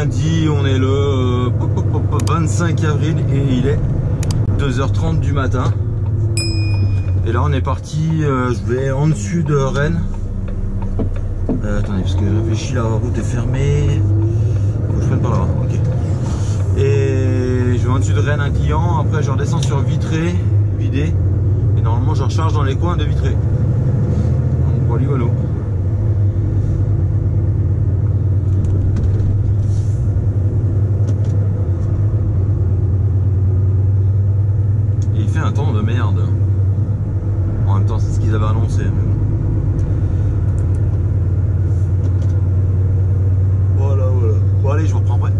lundi, on est le 25 avril et il est 2h30 du matin. Et là on est parti, je vais en dessus de Rennes. Attendez, parce que je réfléchis, la route est fermée. Faut que je prenne par là, ok. Et je vais en dessus de Rennes un client, après je redescends sur Vitré, vidé. Et normalement je recharge dans les coins de Vitré. Donc voilà, voilà. Un temps de merde. En même temps, c'est ce qu'ils avaient annoncé. Voilà, voilà. Bon, allez, je vous reprends après.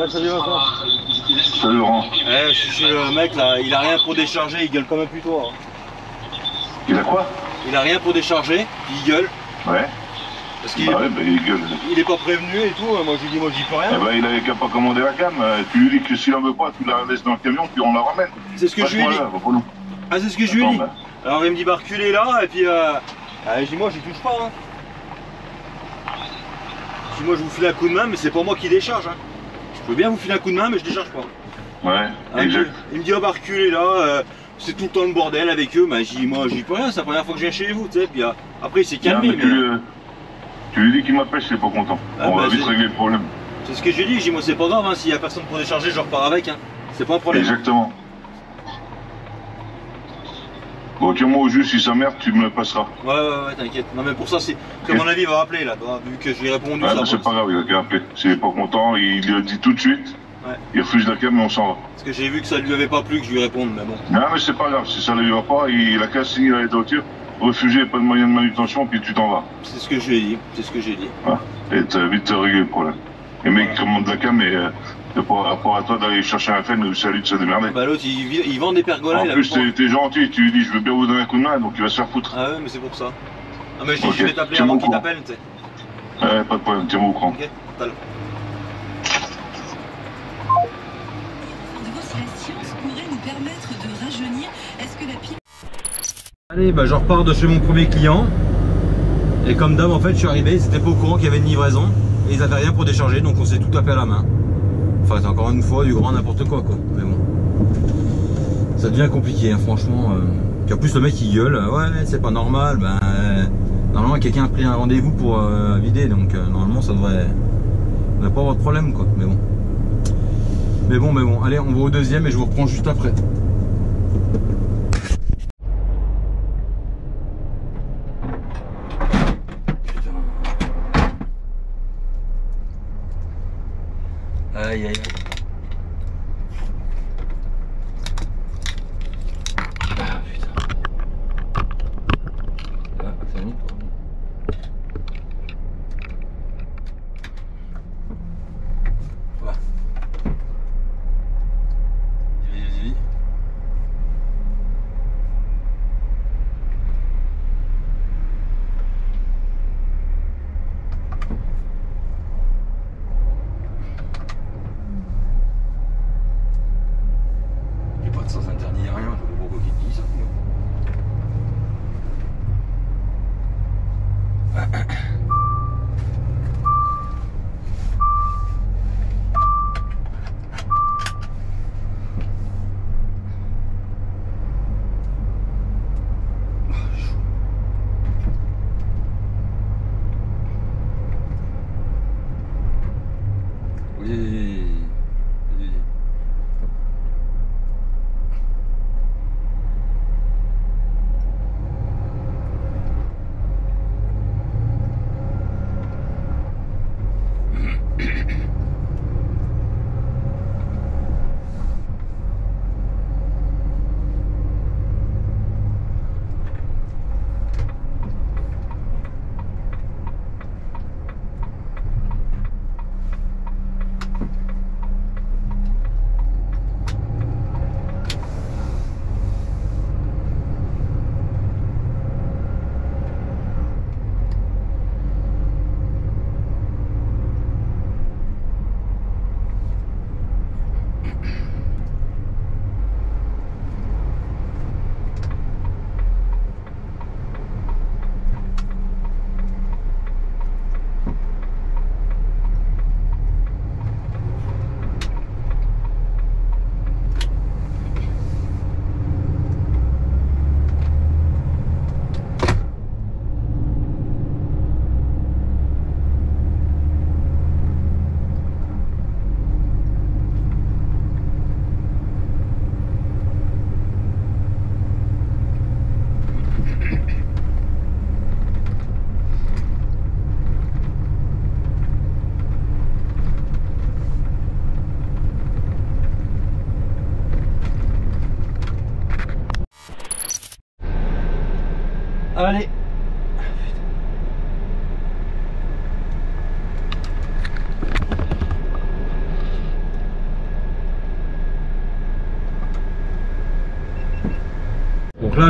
Salut Vincent. Salut Laurent. Je suis le mec là, il a rien pour décharger, il gueule comme un putois. Il a quoi? il a rien pour décharger, puis il gueule. Ouais. Parce qu'il Bah ouais, bah il gueule. il est pas prévenu et tout, moi je lui dis moi j'y peux rien. Eh ben, il avait qu'à pas commander la cam. Tu lui dis que s'il en veut pas, tu la laisses dans le camion, puis on la ramène. C'est ce que je lui ai dit. Ah c'est ce que je lui ai dit. Bah. Alors il me dit bah reculez là et puis je dis moi j'y touche pas. Hein. Je dis moi je vous file un coup de main mais c'est pas moi qui décharge. Hein. Je peux bien vous filer un coup de main mais je décharge pas. Ouais, exact. Il me dit oh bah reculez là, c'est tout le temps le bordel avec eux. Bah je dis moi j'y peux rien, c'est la première fois que je viens chez vous, tu sais. Puis après il s'est calmé. Non, mais tu lui dis qu'il m'appelle, je suis pas content. Ah, on bah, va vite régler le problème. C'est ce que je lui ai dit, je dis moi c'est pas grave, hein, s'il y a personne pour décharger, je repars avec, hein. C'est pas un problème. Exactement. Bon, tiens-moi au jus, si ça merde, tu me le passeras. Ouais, t'inquiète. Non mais pour ça, c'est à mon avis, il va rappeler là, vu que je lui ai répondu. Ouais, ça, bah, c'est pas grave, il a qu'à appeler. S'il est pas content, il le dit tout de suite. Ouais. Il refuse la cam et on s'en va. Parce que j'ai vu que ça lui avait pas plu que je lui réponde, mais bon. Non, mais c'est pas grave, si ça ne lui va pas, il a qu'à signer la voiture, refuser, pas de moyen de manutention, puis tu t'en vas. C'est ce que je lui ai dit, c'est ce que j'ai dit. Ouais. Et t'as vite réglé le problème. Les mecs commandent la cam, mais par rapport à toi d'aller chercher un fan, c'est à lui de se démerder. Bah l'autre, il vend des pergolas. En plus, t'es gentil, tu lui dis je veux bien vous donner un coup de main, donc il va se faire foutre. Ah ouais, mais c'est pour ça. Ah mais je dis Ok, je vais t'appeler tiens-moi avant au qu'il courant. t'appelle, tu sais. Ouais, pas de problème, tiens-moi au courant. Ok, tout à l'heure. De voir si la science pourrait nous permettre de rajeunir. Est-ce que la pile... Allez, bah je repars de chez mon premier client. Et comme d'hab, en fait, je suis arrivé, ils étaient pas au courant qu'il y avait une livraison. Et ils avaient rien pour décharger, donc on s'est tout tapé à la main. Enfin, c'est encore une fois du grand n'importe quoi, Mais bon. Ça devient compliqué, hein, franchement. Puis en plus, le mec il gueule. Ouais, c'est pas normal. Ben, normalement, quelqu'un a pris un rendez-vous pour vider. Donc, normalement, ça devrait pas avoir de problème, quoi. Mais bon. Allez, on va au deuxième et je vous reprends juste après. Aïe. Ah putain. Ah, c'est mis quoi. Voilà. Vas-y. Pas de sens interdit, rien, je sais pas pourquoi il te dit ça. Oui.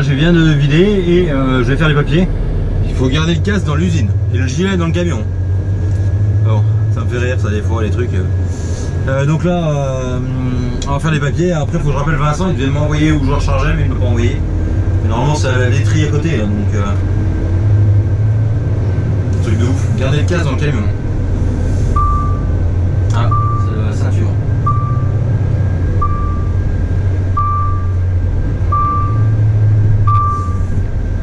je viens de vider et je vais faire les papiers. Il faut garder le casque dans l'usine et le gilet dans le camion. Bon, ça me fait rire ça des fois les trucs. Donc là, on va faire les papiers. Après, il faut que je rappelle Vincent, il devait m'envoyer où je rechargeais, mais il ne m'a pas envoyé. Et normalement, c'est la laiterie à côté, là, donc truc de ouf. Garder le casque dans le camion. Ah, c'est la ceinture.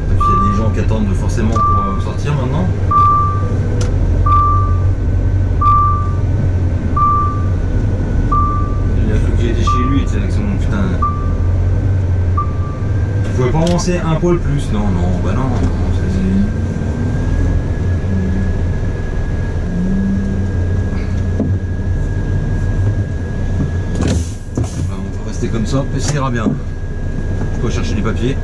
Il y a des gens qui attendent forcément pour sortir maintenant. Qui était chez lui, avec son putain. Tu pouvais pas avancer un poil plus. Non, non, bah non. Bah, on peut rester comme ça, et ça ira bien. Je peux chercher les papiers.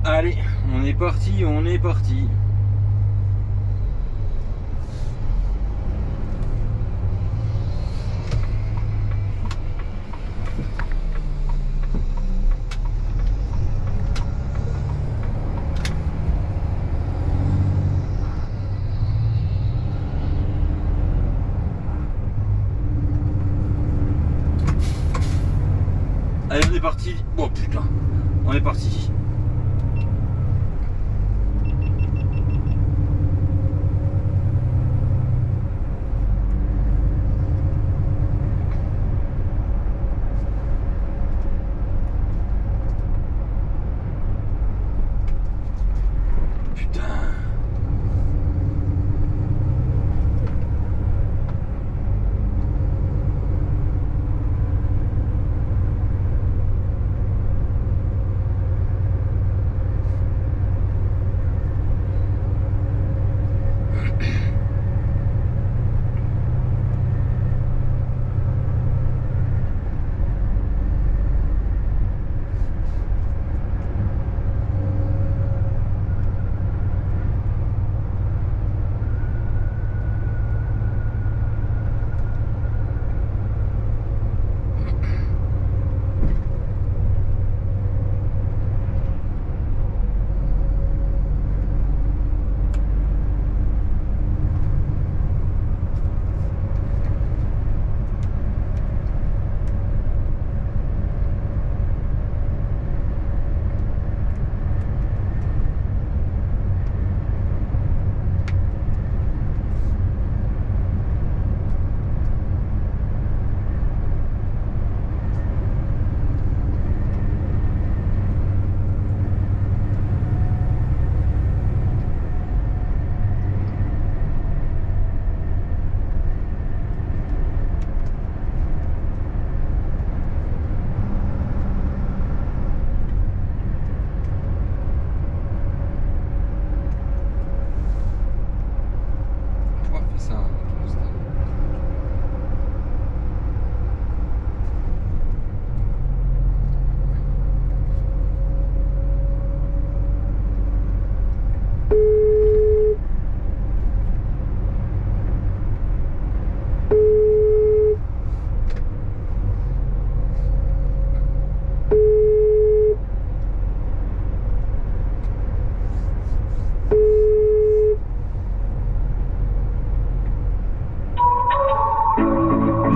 Allez, on est parti, on est parti. Allez, on est parti. Oh putain, on est parti.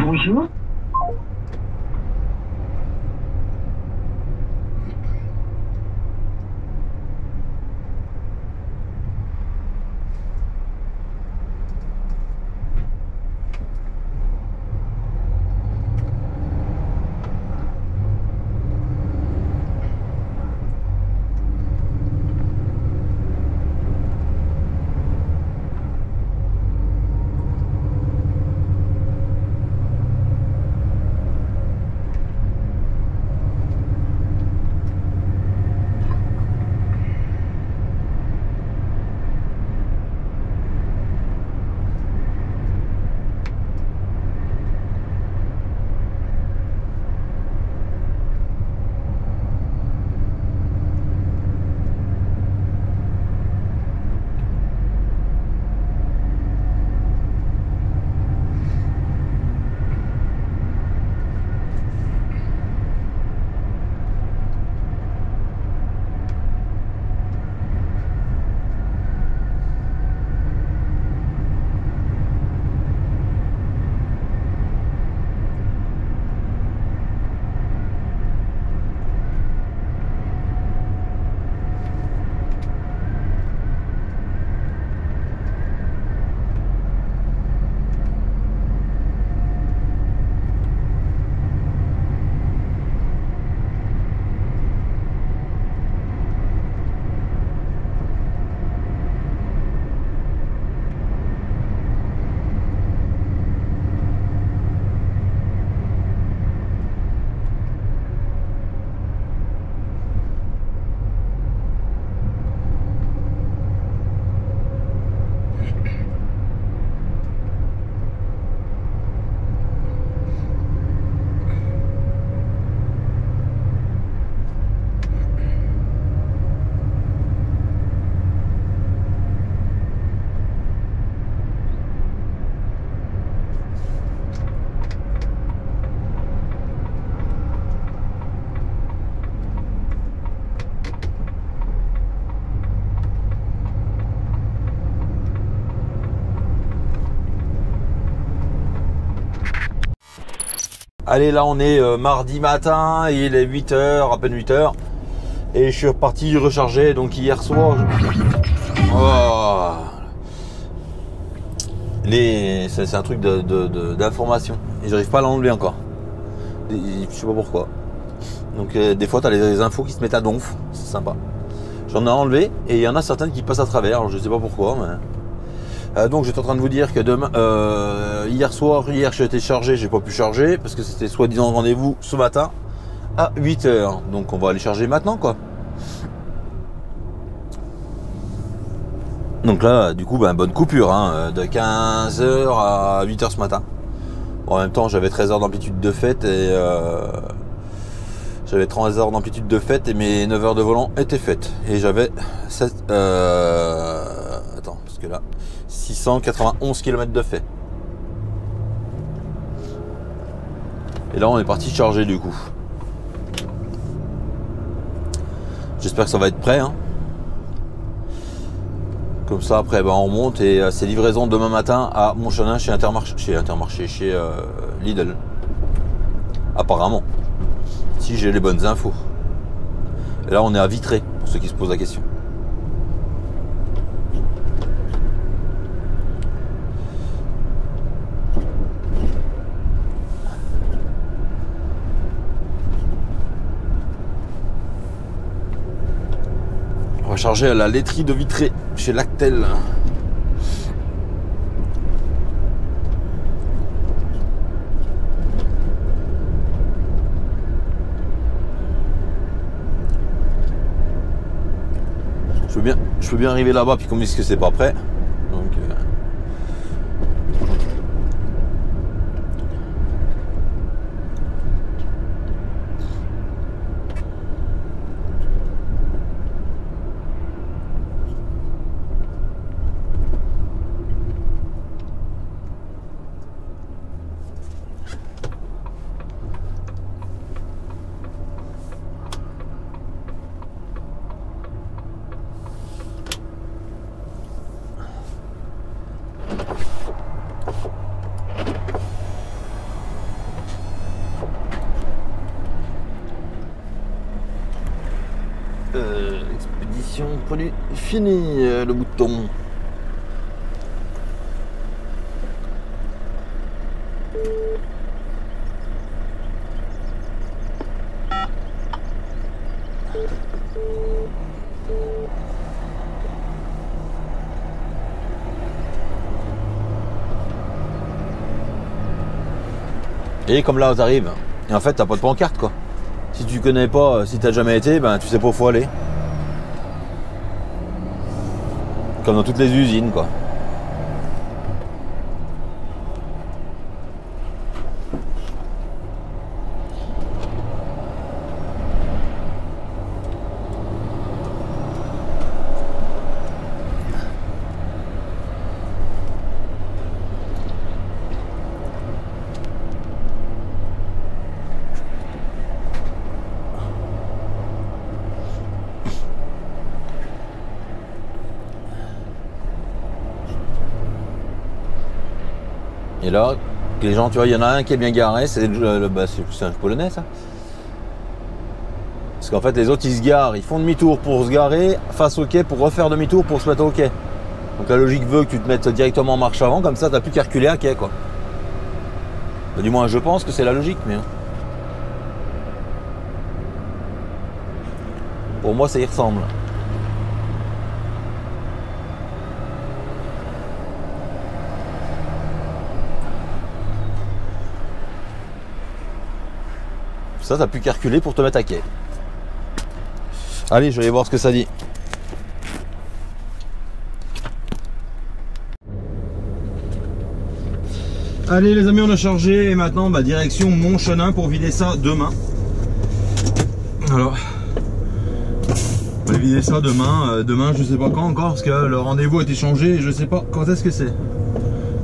Bonjour. Allez, là on est mardi matin, il est 8h, à peine 8h. Et je suis reparti recharger, donc hier soir... Oh. C'est un truc d'information. Et j'arrive pas à l'enlever encore. Je sais pas pourquoi. Donc des fois tu as les infos qui se mettent à donf, c'est sympa. J'en ai enlevé et il y en a certaines qui passent à travers, alors je sais pas pourquoi. Mais... donc j'étais en train de vous dire que demain, hier j'ai été chargé, j'ai pas pu charger parce que c'était soi-disant rendez-vous ce matin à 8h. Donc on va aller charger maintenant quoi. Donc là du coup bonne coupure hein, de 15h à 8h ce matin. Bon, en même temps j'avais 13 heures d'amplitude de fête et j'avais 30 heures d'amplitude de fête et mes 9 heures de volant étaient faites. Et j'avais 691 km de fait. Et là on est parti charger du coup. J'espère que ça va être prêt. Hein. Comme ça après on remonte et c'est livraison demain matin à Montchanin chez chez Lidl. Apparemment. Si j'ai les bonnes infos. Et là on est à Vitré, pour ceux qui se posent la question. On va charger à la laiterie de Vitré, chez Lactel. Je peux bien arriver là-bas puis qu'on me dise que c'est pas prêt. Donc expédition produit fini, le bouton. Et comme là t'arrives, et en fait t'as pas de pancarte quoi. Si tu connais pas, si t'as jamais été, tu sais pas où faut aller. Comme dans toutes les usines quoi. Et là, les gens, tu vois, il y en a un qui est bien garé, c'est un Polonais ça. Parce qu'en fait les autres ils se garent, ils font demi-tour pour se garer face au quai pour refaire demi-tour pour se mettre au quai. Donc la logique veut que tu te mettes directement en marche avant, comme ça t'as plus qu'à reculer à quai quoi. Du moins je pense que c'est la logique mais... Pour moi ça y ressemble. Ça, t'as plus qu'à reculer pour te mettre à quai. Allez, je vais aller voir ce que ça dit. Allez les amis, on a chargé et maintenant direction Montchanin pour vider ça demain. Alors, on va vider ça demain. Demain, je sais pas quand encore parce que le rendez-vous a été changé et je sais pas quand est-ce que c'est.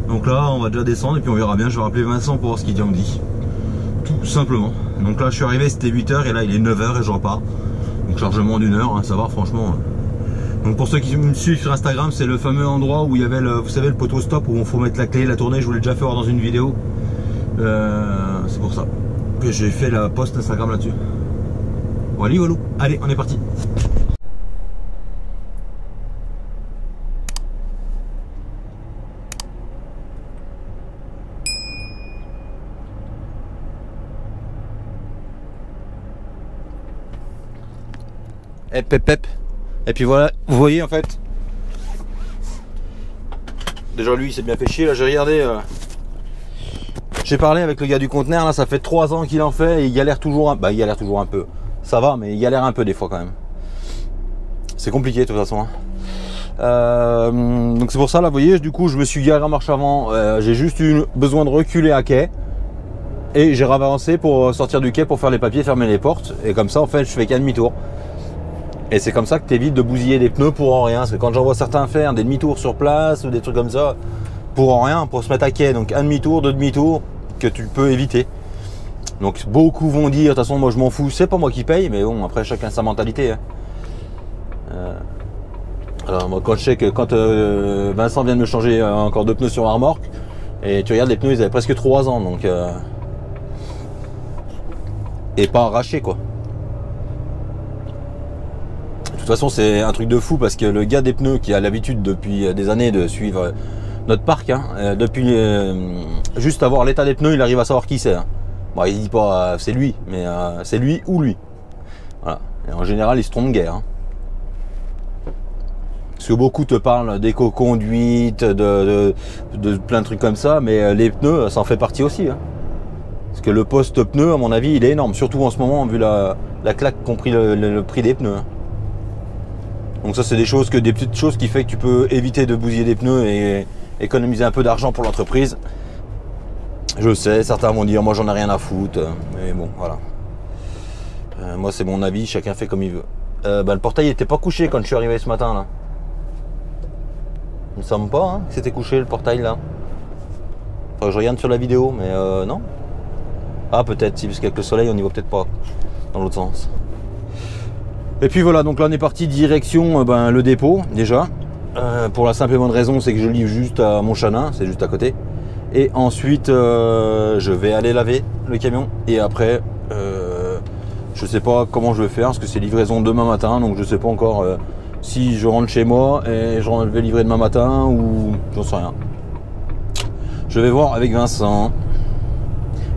Donc là, on va déjà descendre et puis on verra bien. Je vais rappeler Vincent pour voir ce qu'il dit, on me dit. Tout simplement. Donc là je suis arrivé, c'était 8h et là il est 9h et je repars. Donc chargement d'1 heure, hein, ça va franchement. Donc pour ceux qui me suivent sur Instagram, c'est le fameux endroit où il y avait vous savez le poteau stop où il faut mettre la clé, la tournée, je vous l'ai déjà fait voir dans une vidéo. C'est pour ça. que j'ai fait la post Instagram là-dessus. Voilà, voilà. Allez, on est parti. Et puis voilà, vous voyez en fait. Déjà lui il s'est bien fait chier là, j'ai regardé. J'ai parlé avec le gars du conteneur là, ça fait 3 ans qu'il en fait et il galère toujours il galère toujours un peu. Ça va, mais il galère un peu des fois quand même. C'est compliqué de toute façon. Donc c'est pour ça là, vous voyez, du coup je me suis garé en marche avant. J'ai juste eu besoin de reculer à quai. Et j'ai avancé pour sortir du quai pour faire les papiers, fermer les portes. Et comme ça en fait je fais qu'un demi-tour. Et c'est comme ça que tu évites de bousiller des pneus pour en rien. Parce que quand j'en vois certains faire des demi-tours sur place ou des trucs comme ça, pour en rien, pour se mettre à quai. Donc un demi-tour, 2 demi-tours que tu peux éviter. Donc beaucoup vont dire, de toute façon moi je m'en fous, c'est pas moi qui paye. Mais bon, après chacun sa mentalité. Alors moi quand je sais que quand Vincent vient de me changer encore 2 pneus sur la remorque, et tu regardes les pneus ils avaient presque 3 ans. Donc et pas arrachés quoi. De toute façon c'est un truc de fou parce que le gars des pneus qui a l'habitude depuis des années de suivre notre parc, depuis juste avoir l'état des pneus il arrive à savoir qui c'est. Bon il dit pas c'est lui, mais c'est lui ou lui. Voilà. Et en général il se trompe guère. Parce que beaucoup te parlent d'éco-conduite, de plein de trucs comme ça, mais les pneus ça en fait partie aussi. Parce que le poste pneu à mon avis il est énorme, surtout en ce moment vu la claque qu'ont pris le prix des pneus. Donc ça c'est des petites choses qui fait que tu peux éviter de bousiller des pneus et économiser un peu d'argent pour l'entreprise. Je sais, certains vont dire moi j'en ai rien à foutre, mais bon voilà. Moi c'est mon avis, chacun fait comme il veut. Le portail n'était pas couché quand je suis arrivé ce matin là. Il me semble pas que c'était couché le portail là. Enfin, je regarde sur la vidéo, mais non. Ah peut-être si, parce qu'avec le soleil on n'y voit peut-être pas dans l'autre sens. Et puis voilà, donc là on est parti direction le dépôt déjà. Pour la simple et bonne raison, c'est que je livre juste à Montchanin, c'est juste à côté. Et ensuite je vais aller laver le camion. Et après je sais pas comment je vais faire, parce que c'est livraison demain matin. Donc je sais pas encore si je rentre chez moi et je vais livrer demain matin ou j'en sais rien. Je vais voir avec Vincent.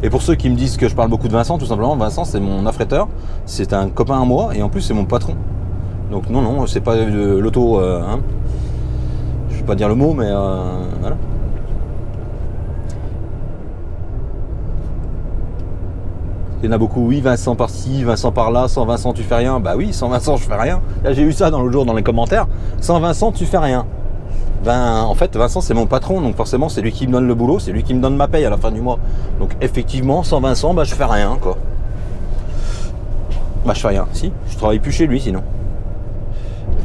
Et pour ceux qui me disent que je parle beaucoup de Vincent, tout simplement, Vincent c'est mon affréteur, c'est un copain à moi et en plus c'est mon patron. Donc non, c'est pas de l'auto, je vais pas dire le mot, mais voilà. Il y en a beaucoup, oui, Vincent par-ci, Vincent par-là, sans Vincent tu fais rien. Bah oui, sans Vincent je fais rien. Là j'ai eu ça dans l'autre jour dans les commentaires, sans Vincent tu fais rien. Ben, en fait, Vincent, c'est mon patron, donc forcément, c'est lui qui me donne le boulot, c'est lui qui me donne ma paye à la fin du mois. Donc, effectivement, sans Vincent, je fais rien, quoi. Je fais rien. Si, je travaille plus chez lui, sinon.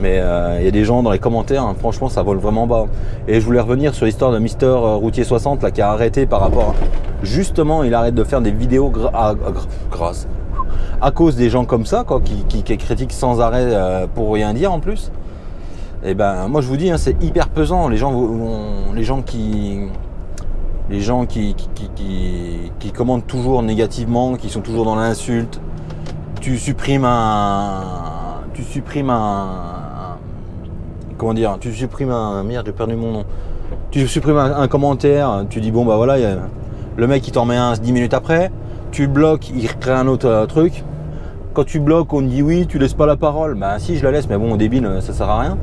Mais il y a des gens dans les commentaires, franchement, ça vole vraiment bas. Et je voulais revenir sur l'histoire de Mister Routier 60, là, qui a arrêté par rapport justement, il arrête de faire des vidéos grâce à cause des gens comme ça, quoi, qui critiquent sans arrêt pour rien dire en plus. Et ben moi je vous dis c'est hyper pesant, les gens qui commentent toujours négativement, qui sont toujours dans l'insulte. Tu supprimes merde, j'ai perdu mon nom. Tu supprimes un commentaire, tu dis bon bah voilà, le mec il t'en met un 10 minutes après, tu le bloques, il crée un autre truc. Quand tu bloques, on te dit oui, tu laisses pas la parole. Bah si, je la laisse, mais bon, débile, ça sert à rien.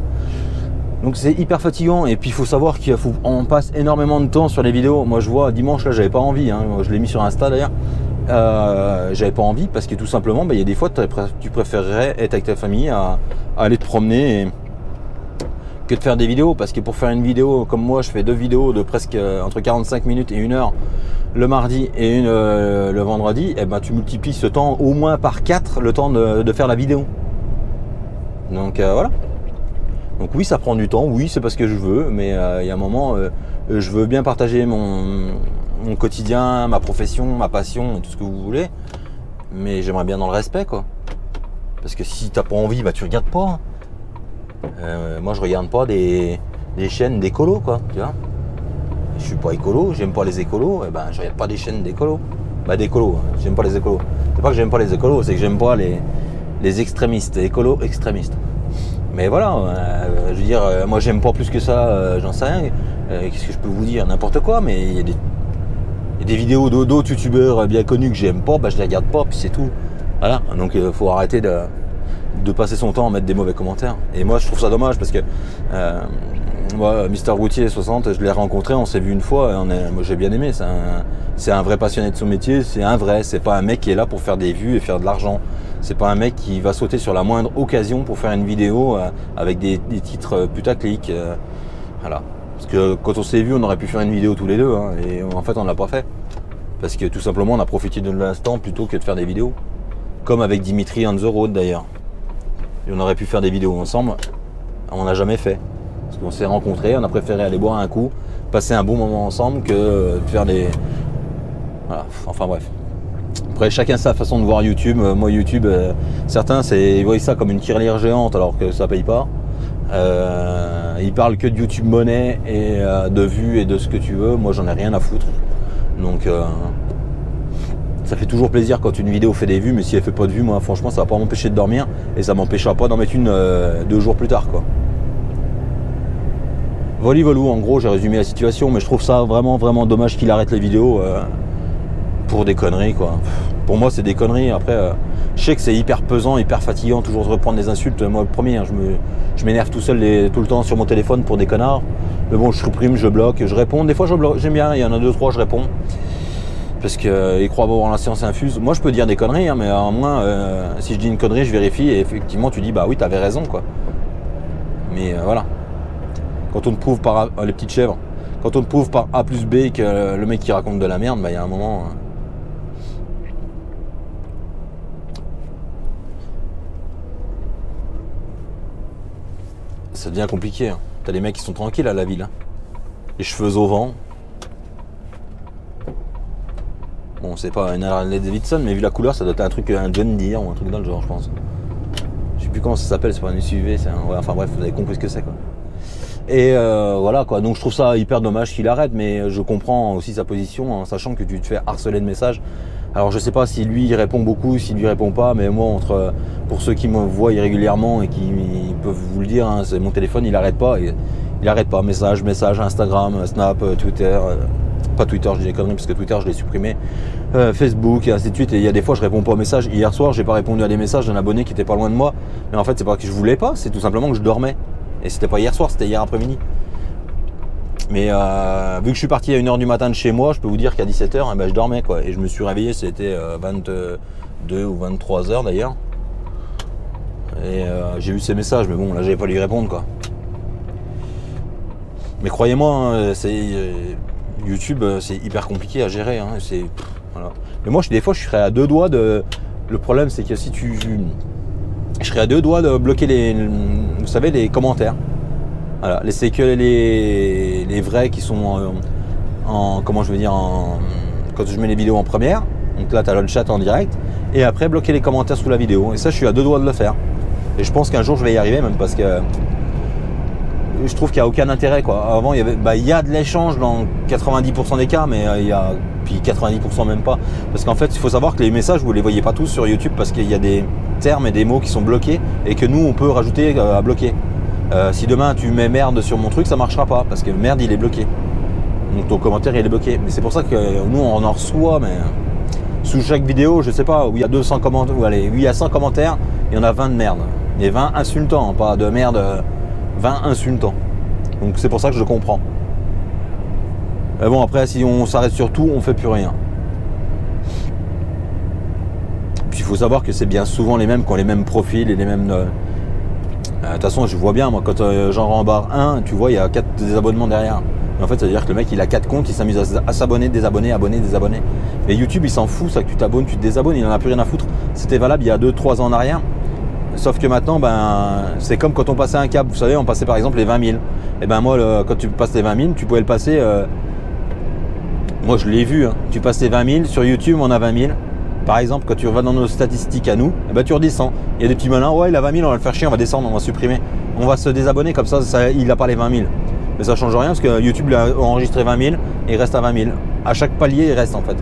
Donc c'est hyper fatigant. Et puis il faut savoir qu'on passe énormément de temps sur les vidéos. Moi je vois dimanche là, j'avais pas envie. Je l'ai mis sur Insta d'ailleurs. J'avais pas envie parce que tout simplement, il y a des fois tu préférerais être avec ta famille à aller te promener que de faire des vidéos. Parce que pour faire une vidéo comme moi, je fais 2 vidéos de presque entre 45 minutes et 1 heure le mardi et une le vendredi. Et ben tu multiplies ce temps au moins par 4 le temps de faire la vidéo. Donc voilà. Donc oui, ça prend du temps, oui, c'est parce que je veux, mais il y a un moment, je veux bien partager mon quotidien, ma profession, ma passion, tout ce que vous voulez, mais j'aimerais bien dans le respect, quoi. Parce que si t'as pas envie, tu regardes pas. Moi, je regarde pas des chaînes d'écolos, quoi, tu vois. Je suis pas écolo, j'aime pas les écolos, et je regarde pas des chaînes d'écolos. Bah d'écolos, j'aime pas les écolos. C'est pas que j'aime pas les écolos, c'est que j'aime pas les extrémistes, les écolos extrémistes. Mais voilà, je veux dire, moi j'aime pas plus que ça, j'en sais rien. Qu'est-ce que je peux vous dire? N'importe quoi, mais il y a des vidéos d'autres youtubeurs bien connus que j'aime pas, bah je les regarde pas, puis c'est tout. Voilà, donc il faut arrêter de passer son temps à mettre des mauvais commentaires. Et moi je trouve ça dommage parce que moi, Mister Routier 60, je l'ai rencontré, on s'est vu une fois, moi j'ai bien aimé, c'est un vrai passionné de son métier, c'est pas un mec qui est là pour faire des vues et faire de l'argent. C'est pas un mec qui va sauter sur la moindre occasion pour faire une vidéo avec des titres putaclic. Voilà. Parce que quand on s'est vu, on aurait pu faire une vidéo tous les deux, hein, et en fait on l'a pas fait. Parce que tout simplement on a profité de l'instant plutôt que de faire des vidéos. Comme avec Dimitri on the road d'ailleurs. Et on aurait pu faire des vidéos ensemble, on n'a jamais fait. Parce qu'on s'est rencontrés, on a préféré aller boire un coup, passer un bon moment ensemble que de faire des... Voilà, enfin bref. Après chacun sa façon de voir YouTube. Moi YouTube, certains ils voient ça comme une tirelire géante alors que ça paye pas. Ils parlent que de YouTube monnaie et de vues et de ce que tu veux. Moi j'en ai rien à foutre. Donc ça fait toujours plaisir quand une vidéo fait des vues, mais si elle fait pas de vues, moi franchement ça va pas m'empêcher de dormir et ça m'empêchera pas d'en mettre une 2 jours plus tard quoi. Voli-volou, en gros j'ai résumé la situation, mais je trouve ça vraiment dommage qu'il arrête les vidéos pour des conneries quoi. Pour moi c'est des conneries. Après je sais que c'est hyper pesant, hyper fatigant toujours de reprendre des insultes. Moi le premier, hein, je m'énerve tout seul tout le temps sur mon téléphone pour des connards. Mais bon, je supprime, je bloque, je réponds. Des fois je bloque, j'aime bien, il y en a 2-3 je réponds. Parce qu'ils croient avoir la science infuse. Moi je peux dire des conneries, hein, mais au moins si je dis une connerie je vérifie et effectivement tu dis bah oui t'avais raison quoi. Mais voilà. Quand on te prouve par les petites chèvres, quand on te prouve par A plus B que le mec qui raconte de la merde, bah il y a un moment. Ça devient compliqué. Hein. T'as les mecs qui sont tranquilles à la ville. Hein. Les cheveux au vent. Bon, c'est pas une Harley Davidson, mais vu la couleur, ça doit être un truc, un John Deere ou un truc dans le genre, je pense. Je sais plus comment ça s'appelle, c'est pas un SUV, c'est un... Ouais, enfin bref, vous avez compris ce que c'est quoi. Et voilà quoi, donc je trouve ça hyper dommage qu'il arrête, mais je comprends aussi sa position en sachant que tu te fais harceler de messages. Alors je sais pas si lui il répond beaucoup, s'il lui répond pas, mais moi pour ceux qui me voient irrégulièrement et qui peuvent vous le dire, hein, c'est mon téléphone il arrête pas, message, Instagram, Snap, Twitter, pas Twitter, je dis des conneries parce que Twitter je l'ai supprimé, Facebook et ainsi de suite, et il y a des fois je réponds pas aux messages. Hier soir j'ai pas répondu à des messages d'un abonné qui était pas loin de moi, mais en fait c'est pas que je voulais pas, c'est tout simplement que je dormais, et c'était pas hier soir, c'était hier après-midi. Mais vu que je suis parti à 1h du matin de chez moi, je peux vous dire qu'à 17h, eh ben, je dormais quoi. Et je me suis réveillé, c'était 22 ou 23h d'ailleurs. Et j'ai vu ces messages, mais bon, là j'avais pas lui répondre quoi. Mais croyez-moi, hein, YouTube, c'est hyper compliqué à gérer. Hein, voilà. Mais moi, des fois, je serais à 2 doigts de... Le problème, c'est que si je serais à 2 doigts de bloquer vous savez, les commentaires. Voilà, c'est que les vrais qui sont comment je veux dire, quand je mets les vidéos en première, donc là tu as le chat en direct, et après bloquer les commentaires sous la vidéo, et ça je suis à 2 doigts de le faire, et je pense qu'un jour je vais y arriver même parce que je trouve qu'il n'y a aucun intérêt quoi. Avant il y a de l'échange dans 90% des cas, mais il y a puis 90% même pas, parce qu'en fait il faut savoir que les messages vous les voyez pas tous sur YouTube parce qu'il y a des termes et des mots qui sont bloqués et que nous on peut rajouter à bloquer. Si demain tu mets merde sur mon truc, ça marchera pas parce que merde il est bloqué. Donc ton commentaire il est bloqué. Mais c'est pour ça que nous on en reçoit, mais sous chaque vidéo, je sais pas, où il y a 200 commentaires, où il y a 100 commentaires, il y en a 20 de merde. Et 20 insultants, pas de merde, 20 insultants. Donc c'est pour ça que je comprends. Mais bon après si on s'arrête sur tout, on fait plus rien. Puis il faut savoir que c'est bien souvent les mêmes qui ont les mêmes profils et les mêmes... De toute façon, je vois bien, moi, quand j'en rembarre un, tu vois, il y a 4 désabonnements derrière. Et en fait, ça veut dire que le mec, il a 4 comptes, il s'amuse à s'abonner, désabonner, abonner, désabonner. Et YouTube, il s'en fout, ça, que tu t'abonnes, tu te désabonnes, il en a plus rien à foutre. C'était valable il y a 2-3 ans en arrière. Sauf que maintenant, c'est comme quand on passait un cap. Vous savez, on passait par exemple les 20 000. Et ben moi, quand tu passes les 20 000, tu pouvais le passer... Moi, je l'ai vu, hein. Tu passes les 20 000, sur YouTube, on a 20 000. Par exemple, quand tu vas dans nos statistiques à nous, eh ben, tu redescends. Il y a des petits malins, ouais, il a 20 000, on va le faire chier, on va descendre, on va supprimer. On va se désabonner, comme ça il n'a pas les 20 000. Mais ça change rien parce que YouTube a enregistré 20 000 et il reste à 20 000. À chaque palier, il reste en fait.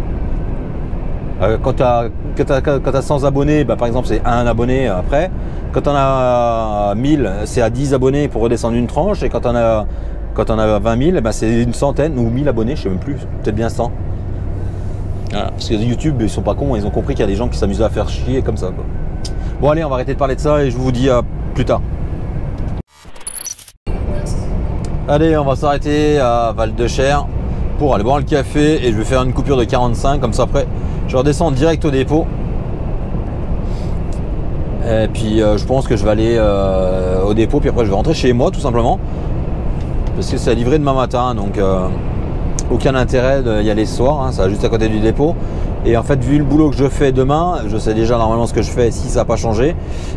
Quand tu as 100 abonnés, bah, par exemple, c'est un abonné après. Quand on a 1000, c'est à 10 abonnés pour redescendre une tranche. Et quand on a 20 000, bah, c'est une centaine ou 1000 abonnés, je sais même plus, peut-être bien 100. Voilà. Parce que YouTube, ils sont pas cons, ils ont compris qu'il y a des gens qui s'amusent à faire chier comme ça, quoi. Bon, allez, on va arrêter de parler de ça et je vous dis à plus tard. Allez, on va s'arrêter à Val-de-Cher pour aller boire le café et je vais faire une coupure de 45, comme ça après je redescends direct au dépôt. Et puis je pense que je vais aller au dépôt, puis après je vais rentrer chez moi tout simplement. Parce que c'est livré demain matin, donc aucun intérêt d'y aller ce soir, hein, ça va juste à côté du dépôt. Et en fait, vu le boulot que je fais demain, je sais déjà normalement ce que je fais si ça n'a pas changé,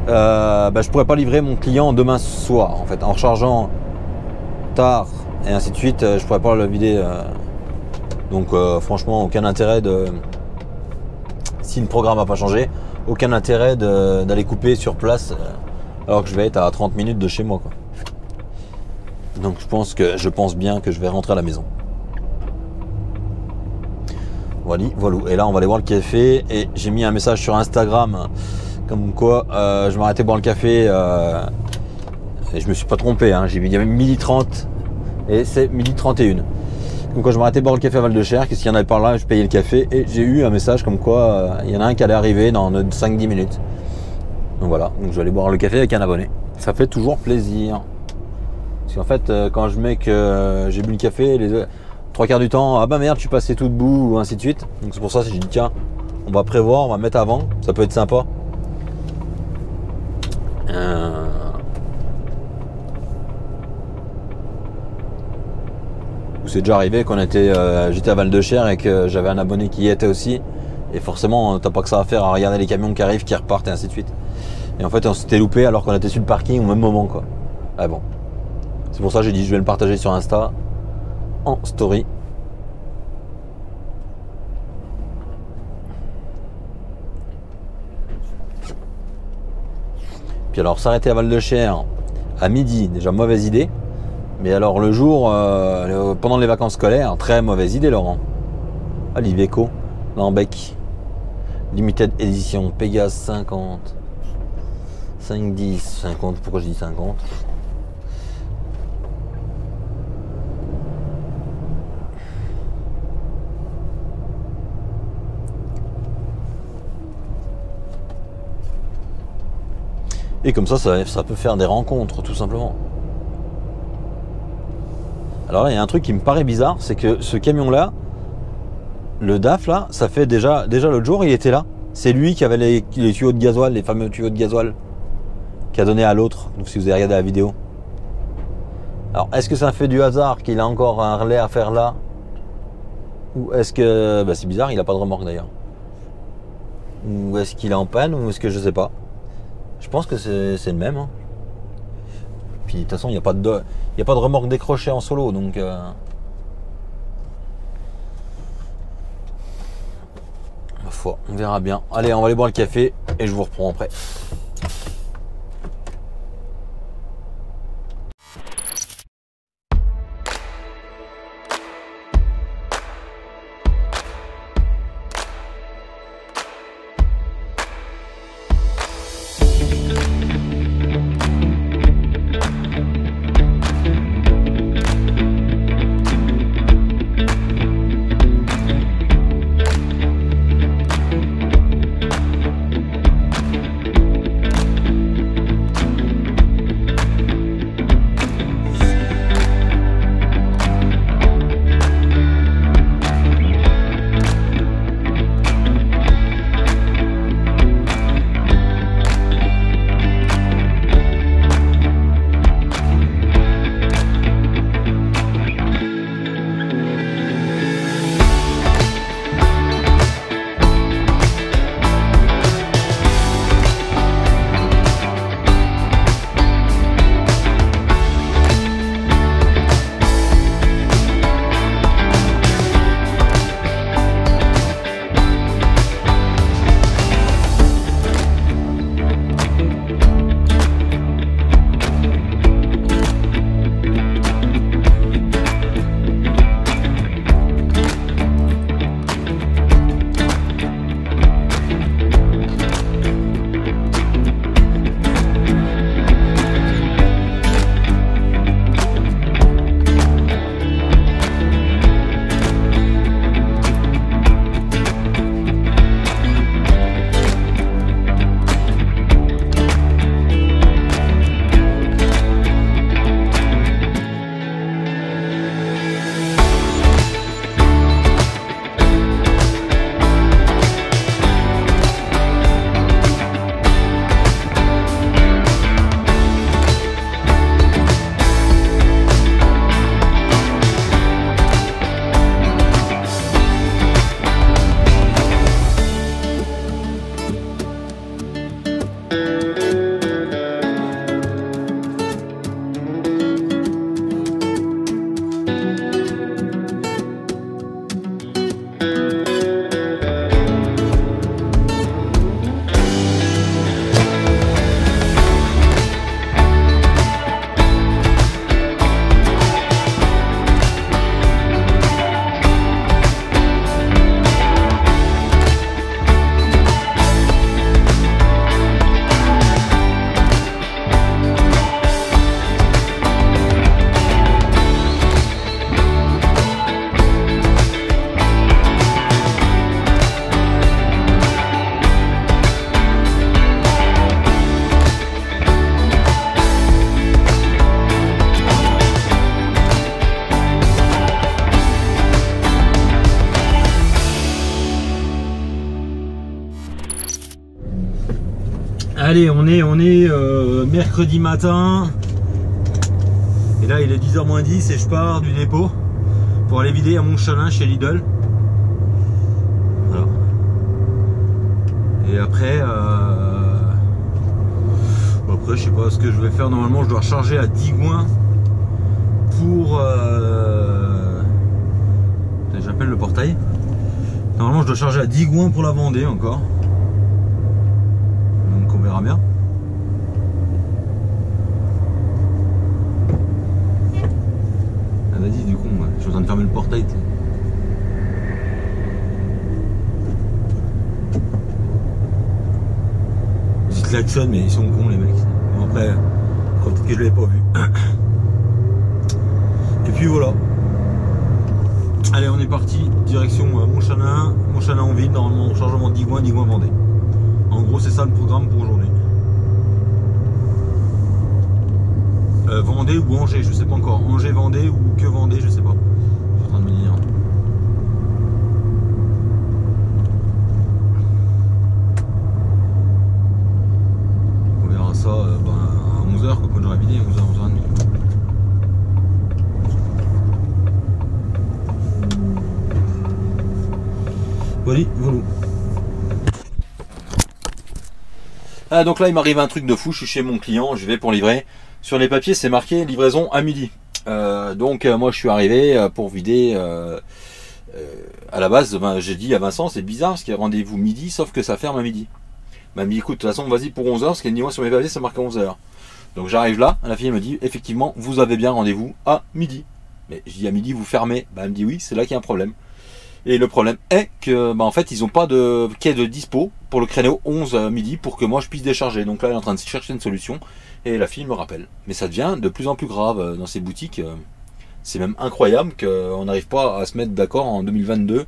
je pourrais pas livrer mon client demain soir. En fait, en rechargeant tard et ainsi de suite, je pourrais pas le vider. Donc franchement, aucun intérêt si le programme n'a pas changé, aucun intérêt d'aller couper sur place alors que je vais être à 30 minutes de chez moi, quoi. Donc je pense bien que je vais rentrer à la maison. Voilà. Et là on va aller boire le café et j'ai mis un message sur Instagram comme quoi je m'arrêtais boire le café et je me suis pas trompé, hein. J'ai mis 12h30 et c'est 12h31. Donc quand je m'arrêtais boire le café à Val-de-Cher, qu'est-ce qu'il y en avait par là, je payais le café et j'ai eu un message comme quoi il y en a un qui allait arriver dans 5-10 minutes. Donc voilà, donc je vais aller boire le café avec un abonné. Ça fait toujours plaisir. Parce qu'en fait, quand je mets que j'ai bu le café, les 3/4 du temps, ah bah merde, je suis passé tout debout, ou ainsi de suite. Donc c'est pour ça que j'ai dit tiens, on va prévoir, on va mettre avant, ça peut être sympa. C'est déjà arrivé qu'on j'étais à Val-de-Cher et que j'avais un abonné qui y était aussi. Et forcément, t'as pas que ça à faire à regarder les camions qui arrivent, qui repartent et ainsi de suite. Et en fait, on s'était loupé alors qu'on était sur le parking au même moment, quoi. Ah bon. C'est pour ça que j'ai dit je vais le partager sur Insta en story. Puis alors s'arrêter à Val-de-Cher à midi, déjà mauvaise idée. Mais alors le jour, pendant les vacances scolaires, très mauvaise idée, Laurent. Ah, l'Iveco, Lambec, Limited Edition, Pégase 50, 510, 50, pourquoi je dis 50 ? Et comme ça peut faire des rencontres, tout simplement. Alors là, il y a un truc qui me paraît bizarre, c'est que ce camion-là, le DAF là, ça fait déjà l'autre jour, il était là. C'est lui qui avait les tuyaux de gasoil, les fameux tuyaux de gasoil, qui a donné à l'autre, donc si vous avez regardé la vidéo. Alors, est-ce que ça fait du hasard qu'il a encore un relais à faire là? Ou est-ce que... c'est bizarre, il n'a pas de remorque d'ailleurs. Ou est-ce qu'il est en panne, ou est-ce que je sais pas. Je pense que c'est le même, hein. Puis de toute façon, il n'y a pas de remorque décrochée en solo, donc ma foi, on verra bien. Allez, on va aller boire le café et je vous reprends après. Allez, on est mercredi matin. Et là, il est 10h moins 10 et je pars du dépôt pour aller vider à Montchalin chez Lidl. Voilà. Et après, je sais pas ce que je vais faire. Normalement, je dois recharger à Digoin pour... J'appelle le portail. Normalement, je dois charger à Digoin pour la Vendée encore. Donc, on verra bien. Ah, vas-y, du coup, je suis en train de fermer le portail. Ils klaxonnent, mais ils sont cons, les mecs. Bon, après, peut-être que je l'avais pas vu. Et puis voilà. Allez, on est parti, direction Montchalin, Montchalin en ville, normalement chargement de Digoin, Digoin Vendée. En gros, c'est ça le programme pour aujourd'hui. Vendée ou Angers, je sais pas encore. Angers, Vendée ou que Vendée, je sais pas. Je suis en train de me dire. On verra ça à 11h, quand j'aurai vidé, 11h, 11h30. Voilà. Ah, donc là il m'arrive un truc de fou, je suis chez mon client, je vais pour livrer. Sur les papiers c'est marqué livraison à midi. Donc moi je suis arrivé pour vider à la base, j'ai dit à Vincent c'est bizarre parce qu'il y a rendez-vous midi sauf que ça ferme à midi. Il m'a dit écoute de toute façon vas-y pour 11h parce qu'elle dit moi sur mes papiers c'est marqué 11h. Donc j'arrive là, la fille me dit effectivement vous avez bien rendez-vous à midi. Mais je dis à midi vous fermez, elle me dit oui c'est là qu'il y a un problème. Et le problème est que en fait ils n'ont pas de quai de dispo pour le créneau 11 midi pour que moi je puisse décharger. Donc là elle est en train de chercher une solution et la fille me rappelle. Mais ça devient de plus en plus grave dans ces boutiques. C'est même incroyable qu'on n'arrive pas à se mettre d'accord en 2022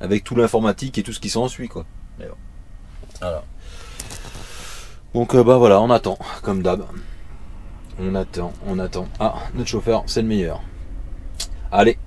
avec tout l'informatique et tout ce qui s'ensuit quoi. Mais bon. Voilà. Donc voilà, on attend comme d'hab. On attend. Ah, notre chauffeur c'est le meilleur. Allez.